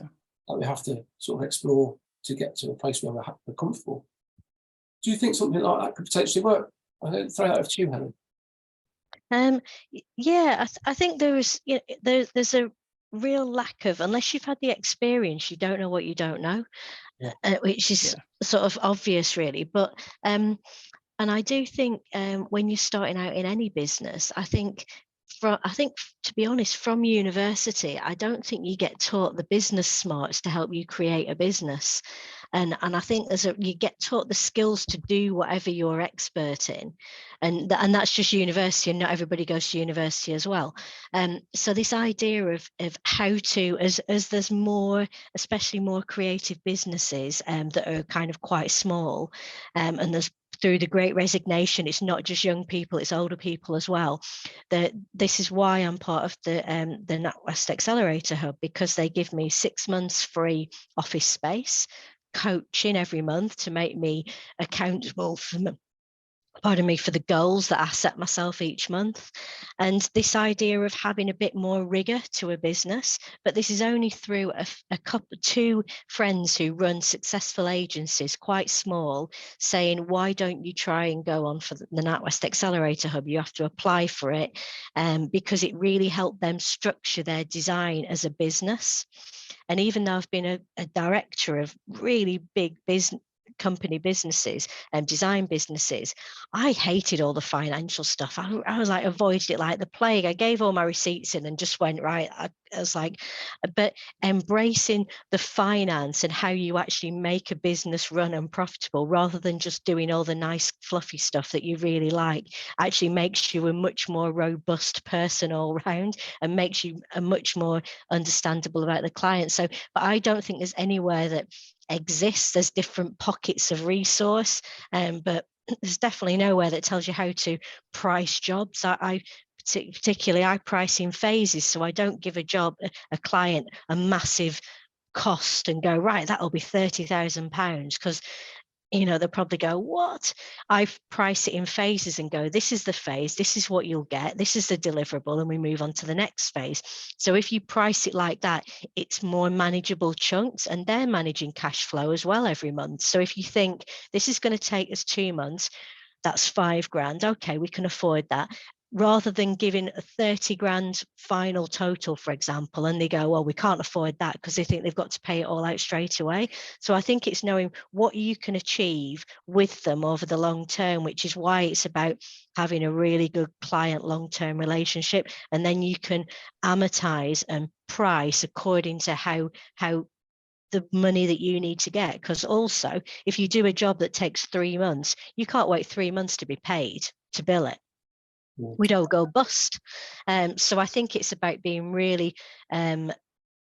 that we have to sort of explore to get to a place where we're comfortable. Do you think something like that could potentially work? I'll throw that over to you, Helen. Yeah, I think there's a real lack of, unless you've had the experience, you don't know what you don't know, which is sort of obvious, really. But and I do think when you're starting out in any business, I think to be honest, from university, I don't think you get taught the business smarts to help you create a business. And I think you get taught the skills to do whatever you're expert in, and that's just university, and not everybody goes to university as well. So this idea of how to, as there's more, especially more creative businesses that are kind of quite small, and there's, through the Great Resignation, it's not just young people, it's older people as well. This is why I'm part of the NatWest Accelerator Hub, because they give me 6 months free office space, coaching every month to make me accountable for the goals that I set myself each month. And this idea of having a bit more rigor to a business, but this is only through two friends who run successful agencies, quite small, saying, why don't you try and go on for the NatWest Accelerator Hub? You have to apply for it, because it really helped them structure their design as a business. And even though I've been a director of really big business, company businesses and design businesses, I hated all the financial stuff. I was like, avoided it like the plague. I gave all my receipts in and just went, right. I was like, but embracing the finance and how you actually make a business run and profitable, rather than just doing all the nice fluffy stuff that you really like, actually makes you a much more robust person all round, and makes you a much more understandable about the client. So, but I don't think there's anywhere that exists. There's different pockets of resource, but there's definitely nowhere that tells you how to price jobs. Particularly, I price in phases, so I don't give a client a massive cost and go, right, that'll be £30,000, because they'll probably go, what? I price it in phases and go, this is the phase, this is what you'll get, this is the deliverable, and we move on to the next phase. So if you price it like that, it's more manageable chunks, and they're managing cash flow as well every month. So if you think this is going to take us 2 months, that's £5,000. Okay, we can afford that. Rather than giving a 30 grand final total, for example, and they go, well, we can't afford that, because they think they've got to pay it all out straight away. So I think it's knowing what you can achieve with them over the long term, which is why it's about having a really good client long-term relationship, and then you can amortize and price according to how the money that you need to get. Because also, if you do a job that takes 3 months, you can't wait 3 months to be paid to bill it. We'd all go bust. So I think it's about being really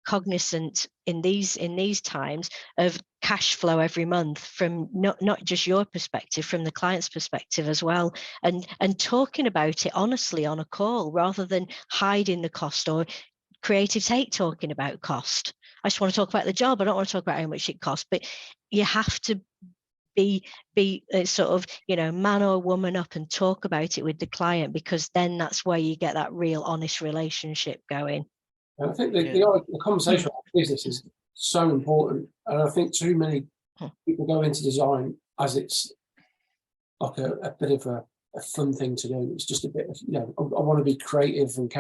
cognizant in these times of cash flow every month, from not just your perspective, from the client's perspective as well, and talking about it honestly on a call, rather than hiding the cost, or creatives hate talking about cost. I just want to talk about the job. I don't want to talk about how much it costs. But you have to be sort of, man or woman up and talk about it with the client, because then that's where you get that real honest relationship going. And I think the conversation about business is so important, and I think too many people go into design as it's like a bit of a fun thing to do. It's just a bit of, I want to be creative, and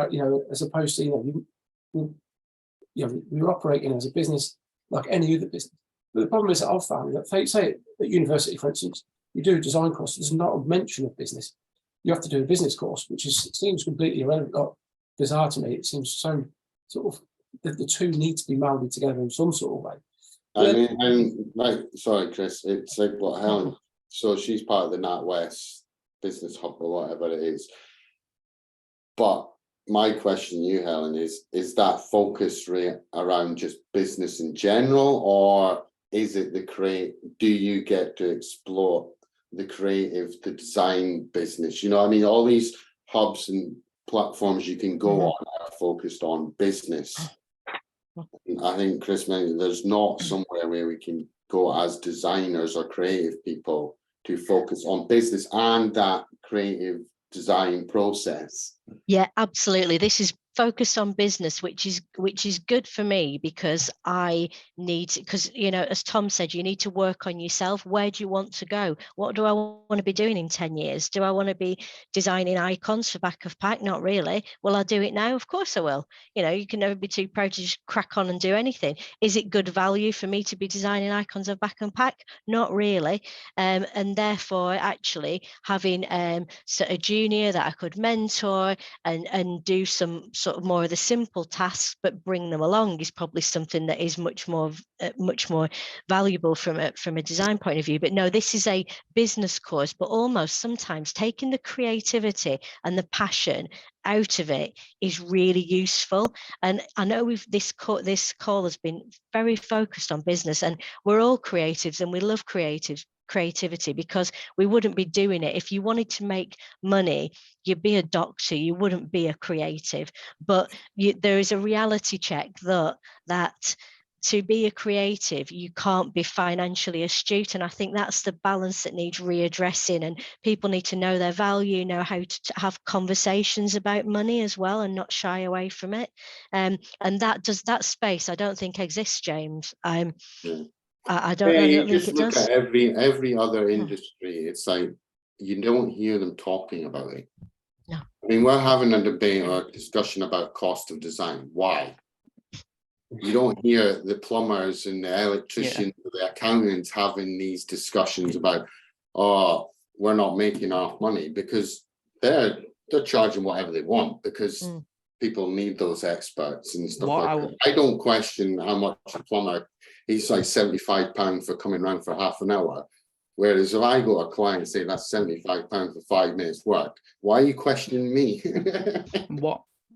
as opposed to we're operating as a business like any other business. But the problem is that I've found that, say at university, for instance, you do a design course, there's not a mention of business. You have to do a business course, which seems completely irrelevant, or bizarre to me. It seems so sort of, the two need to be melded together in some sort of way. I mean, and sorry, Chris, it's like what Helen, so she's part of the NatWest Business Hub or whatever it is. But my question to you, Helen, is that focus around just business in general, or is it do you get to explore the creative, the design business? I mean, all these hubs and platforms you can go on are focused on business. I think Chris mentioned there's not somewhere where we can go as designers or creative people to focus on business and that creative design process. Yeah, absolutely. This is focused on business, which is good for me, because as Tom said, you need to work on yourself. Where do you want to go? What do I want to be doing in 10 years? Do I want to be designing icons for back of pack? Not really. Will I do it now? Of course I will. You can never be too proud to just crack on and do anything. Is it good value for me to be designing icons of back and pack? Not really. And therefore, actually having a junior that I could mentor and do some sort of more of the simple tasks, but bring them along, is probably something that is much more valuable from a design point of view. But no, this is a business course, but almost sometimes taking the creativity and the passion out of it is really useful. And I know this call has been very focused on business, and we're all creatives and we love creativity, because we wouldn't be doing it. If you wanted to make money, you'd be a doctor, you wouldn't be a creative. But there is a reality check that to be a creative, you can't be financially astute. And I think that's the balance that needs readdressing, and people need to know their value, know how to have conversations about money as well, and not shy away from it. And that space, I don't think exists, James. I don't think just it look does. at every other industry. It's like you don't hear them talking about it. No. I mean, we're having a debate or a discussion about cost of design. Why? You don't hear the plumbers and the electricians, the accountants having these discussions about, oh, we're not making enough money, because they're charging whatever they want, because people need those experts and stuff that. I don't question how much a plumber, he's like £75 for coming around for half an hour. Whereas if I go to a client and say that's £75 for 5 minutes work, why are you questioning me?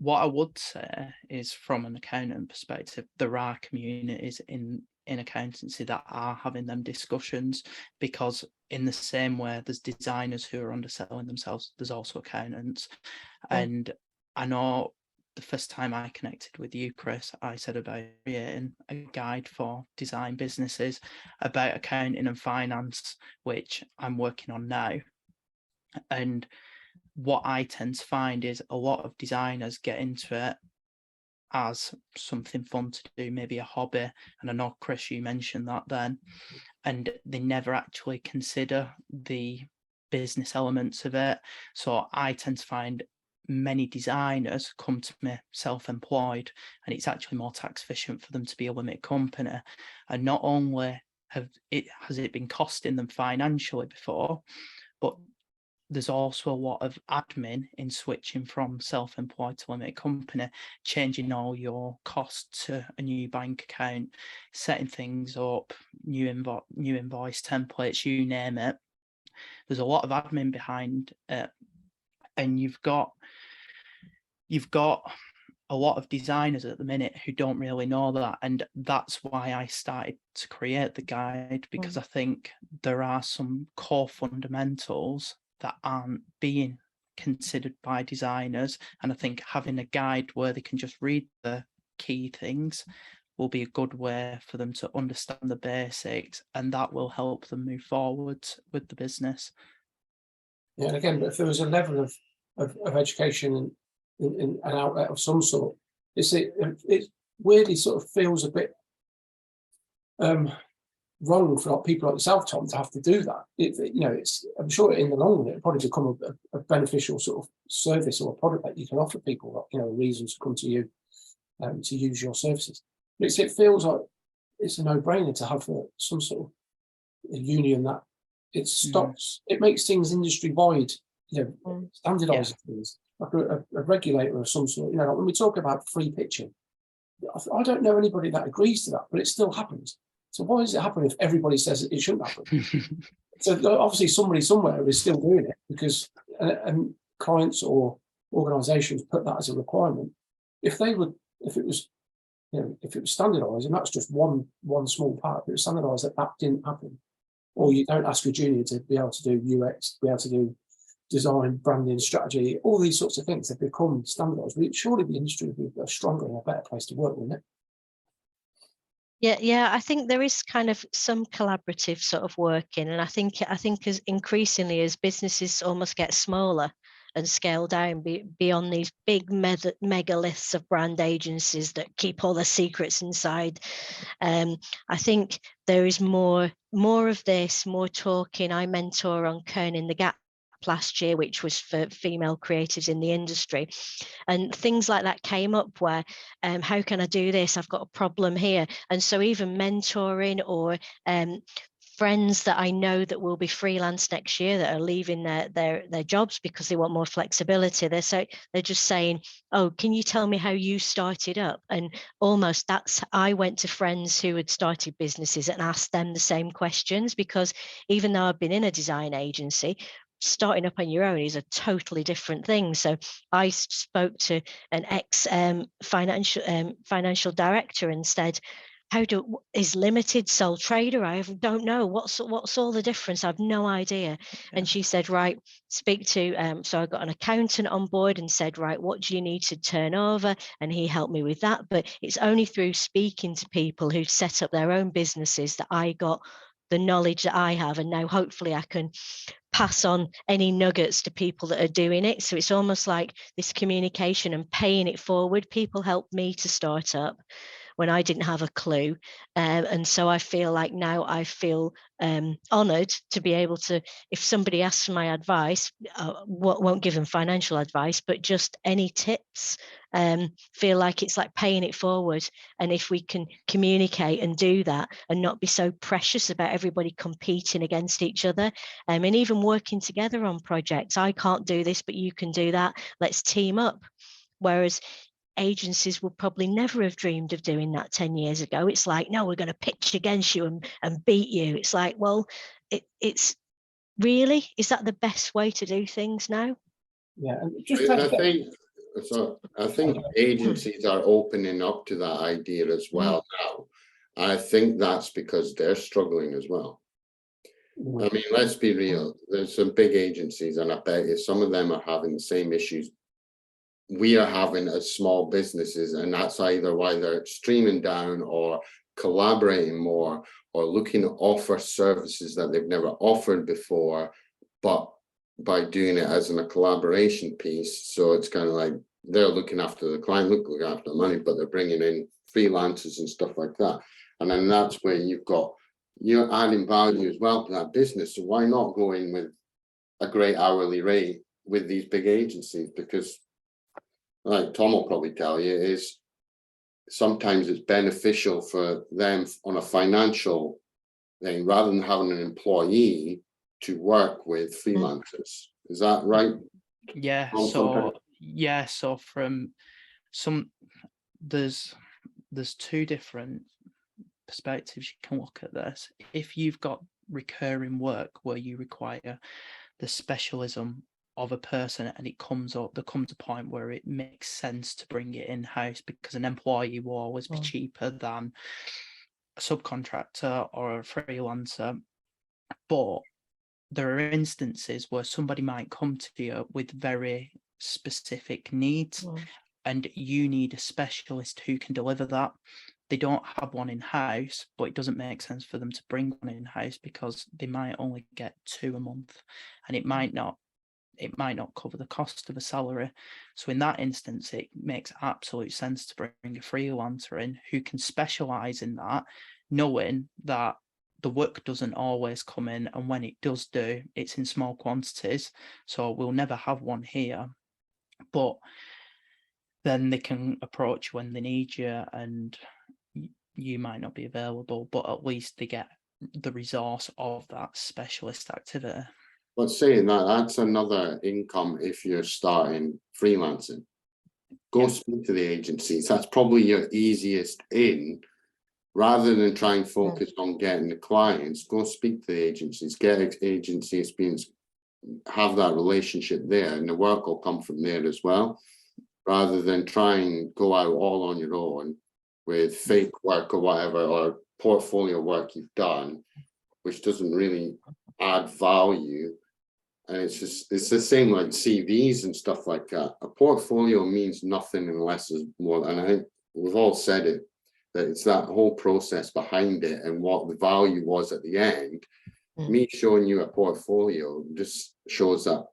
What I would say is, from an accountant perspective, there are communities in accountancy that are having them discussions, because in the same way there's designers who are underselling themselves, there's also accountants. And I know the first time I connected with you, Chris, I said about creating a guide for design businesses about accounting and finance, which I'm working on now. And what I tend to find is a lot of designers get into it as something fun to do, maybe a hobby. And I know, Chris, you mentioned that then, and they never actually consider the business elements of it. So I tend to find many designers come to me self-employed, and it's actually more tax efficient for them to be a limited company. And not only has it been costing them financially before, but there's also a lot of admin in switching from self-employed to limited company, changing all your costs to a new bank account, setting things up, new invoice templates, you name it. There's a lot of admin behind it, and you've got a lot of designers at the minute who don't really know that. And that's why I started to create the guide, because I think there are some core fundamentals that aren't being considered by designers. And I think having a guide where they can just read the key things will be a good way for them to understand the basics, and that will help them move forward with the business. Yeah, and again, but if there was a level of education and an outlet of some sort, it weirdly sort of feels a bit wrong for people like yourself, Tom, to have to do that. I'm sure in the long run it'll probably become a beneficial sort of service or a product that you can offer people, a reason to come to you to use your services. But it feels like it's a no-brainer to have some sort of a union that it stops. It makes things industry-wide, standardising things, like a regulator of some sort. Like when we talk about free pitching, I don't know anybody that agrees to that, but it still happens. So why does it happen if everybody says it shouldn't happen? So obviously somebody somewhere is still doing it, because and clients or organisations put that as a requirement. If it was standardised, and that's just one small part, if it was standardised that didn't happen, or you don't ask a junior to be able to do UX, to be able to do design, branding, strategy, all these sorts of things have become standardised. Surely the industry would be a stronger and a better place to work, wouldn't it? Yeah, I think there is kind of some collaborative sort of working, and I think as increasingly as businesses almost get smaller and scale down beyond these big megaliths of brand agencies that keep all the secrets inside, I think there is more of this, more talking. I mentor on Kerning the Gap last year, which was for female creatives in the industry, and things like that came up where how can I do this, I've got a problem here. And so even mentoring or friends that I know that will be freelance next year that are leaving their jobs because they want more flexibility, they're just saying, oh, can you tell me how you started up? And almost I went to friends who had started businesses and asked them the same questions, because even though I've been in a design agency, starting up on your own is a totally different thing. So I spoke to an ex financial director and said, is limited, sole trader? I don't know what's all the difference. I've no idea. Yeah. And she said, right, speak to so I got an accountant on board and said, right, what do you need to turn over? And he helped me with that. But it's only through speaking to people who've set up their own businesses that I got the knowledge that I have, and now hopefully I can pass on any nuggets to people that are doing it. So it's almost like this communication and paying it forward. People helped me to start up, when I didn't have a clue. And so I feel like now I feel honoured to be able to, if somebody asks for my advice, won't give them financial advice, but just any tips, feel like it's like paying it forward. And if we can communicate and do that and not be so precious about everybody competing against each other, and even working together on projects. I can't do this, but you can do that. Let's team up. Whereas agencies would probably never have dreamed of doing that 10 years ago. It's like, no, we're going to pitch against you and beat you. It's like, well, it's really, is that the best way to do things now? Yeah, and I think agencies are opening up to that idea as well now. I think that's because they're struggling as well. I mean, let's be real. There's some big agencies, and I bet you some of them are having the same issues we are having as small businesses, and that's either why they're streaming down or collaborating more or looking to offer services that they've never offered before, but by doing it as a collaboration piece. So it's kind of like they're looking after the client, looking after the money, but they're bringing in freelancers and stuff like that. And then that's where you're adding value as well to that business. So why not go in with a great hourly rate with these big agencies? Because like Tom will probably tell you, is sometimes it's beneficial for them on a financial thing rather than having an employee to work with freelancers. Is that right? Yeah. So from some, there's two different perspectives you can look at this. If you've got recurring work where you require the specialism of a person, and there comes a point where it makes sense to bring it in-house because an employee will always be cheaper than a subcontractor or a freelancer. But there are instances where somebody might come to you with very specific needs, and you need a specialist who can deliver that. They don't have one in-house, but it doesn't make sense for them to bring one in-house because they might only get 2 a month, and it might not cover the cost of a salary. So in that instance, it makes absolute sense to bring a freelancer in who can specialize in that, knowing that the work doesn't always come in, and when it does do, it's in small quantities. So we'll never have one here, but then they can approach you when they need you, and you might not be available, but at least they get the resource of that specialist activity. But saying that, that's another income if you're starting freelancing. Go speak to the agencies. That's probably your easiest in. Rather than try and focus on getting the clients, go speak to the agencies, get agency experience, have that relationship there, and the work will come from there as well. Rather than try and go out all on your own with fake work or whatever, or portfolio work you've done, which doesn't really add value. And it's the same like CVs and stuff like that. A portfolio means nothing unless there's more. And I think we've all said it, that it's that whole process behind it and what the value was at the end. Me showing you a portfolio just shows that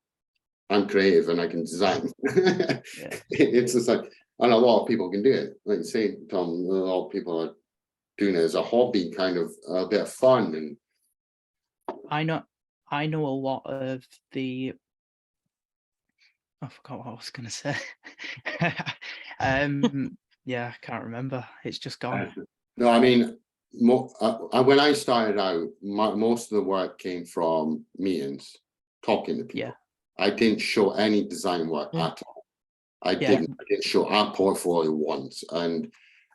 I'm creative and I can design. It's just like, and a lot of people can do it. Like you say, Tom, a lot of people are doing it as a hobby, kind of a bit of fun. And I know a lot of the, I forgot what I was going to say. Yeah, I can't remember. It's just gone. No, I mean, when I started out, most of the work came from meetings, talking to people. Yeah. I didn't show any design work at all. I didn't show our portfolio once. And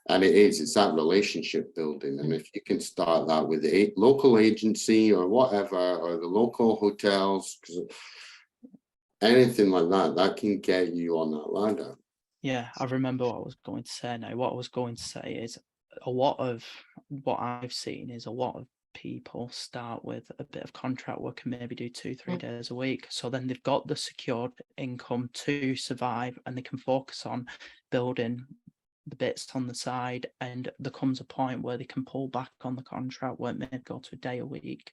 it's that relationship building. And if you can start that with a local agency or whatever, or the local hotels, anything like that, that can get you on that ladder. Yeah, I remember what I was going to say now. What I was going to say is a lot of what I've seen is a lot of people start with a bit of contract work and maybe do 2-3 days a week. So then they've got the secured income to survive, and they can focus on building the bits on the side, and there comes a point where they can pull back on the contract work, maybe go to a day a week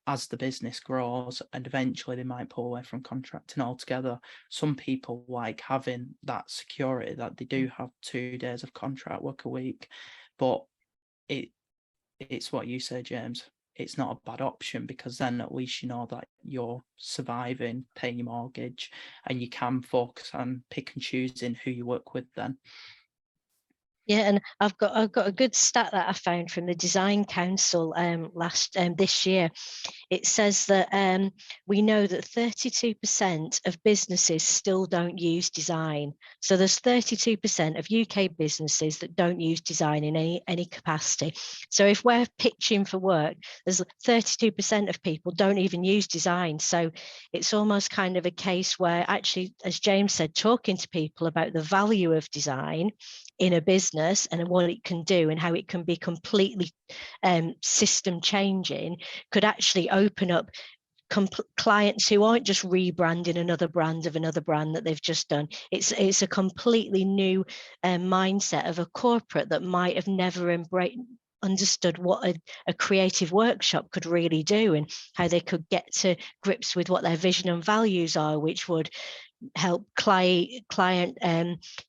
as the business grows, and eventually they might pull away from contracting altogether. Some people like having that security that they do have 2 days of contract work a week, but it's what you say, James. It's not a bad option, because then at least you know that you're surviving, paying your mortgage, and you can focus on pick and choosing who you work with then. Yeah, and I've got a good stat that I found from the Design Council this year. It says that we know that 32% of businesses still don't use design. So there's 32% of UK businesses that don't use design in any capacity. So if we're pitching for work, there's 32% of people don't even use design. So it's almost kind of a case where actually, as James said, talking to people about the value of design in a business and what it can do and how it can be completely system changing could actually open up clients who aren't just rebranding another brand of another brand that they've just done. It's a completely new mindset of a corporate that might have never understood what a creative workshop could really do, and how they could get to grips with what their vision and values are, which would help client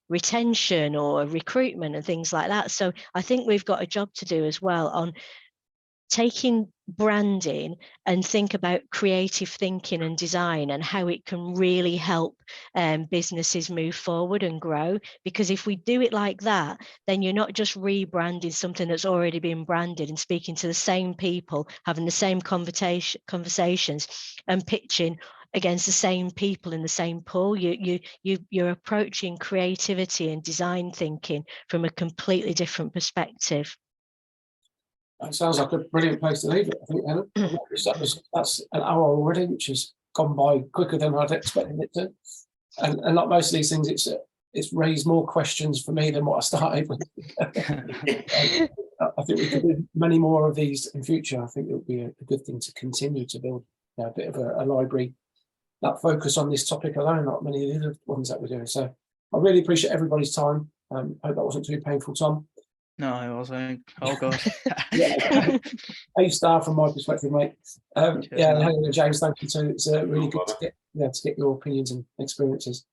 retention or recruitment and things like that. So I think we've got a job to do as well on taking branding and think about creative thinking and design and how it can really help businesses move forward and grow. Because if we do it like that, then you're not just rebranding something that's already been branded and speaking to the same people, having the same conversations and pitching against the same people in the same pool. You're approaching creativity and design thinking from a completely different perspective. That sounds like a brilliant place to leave it, I think, Helen. That's an hour already, which has gone by quicker than I'd expected it to. And like most of these things, it's raised more questions for me than what I started with. I think we could do many more of these in future. I think it would be a good thing to continue to build a bit of a library that focus on this topic alone, not many of the other ones that we're doing. So I really appreciate everybody's time. I hope that wasn't too painful, Tom. No, it wasn't. Oh god. A-star from my perspective, mate. Cheers, Helen mate. and James, thank you too. It's really good to get your opinions and experiences.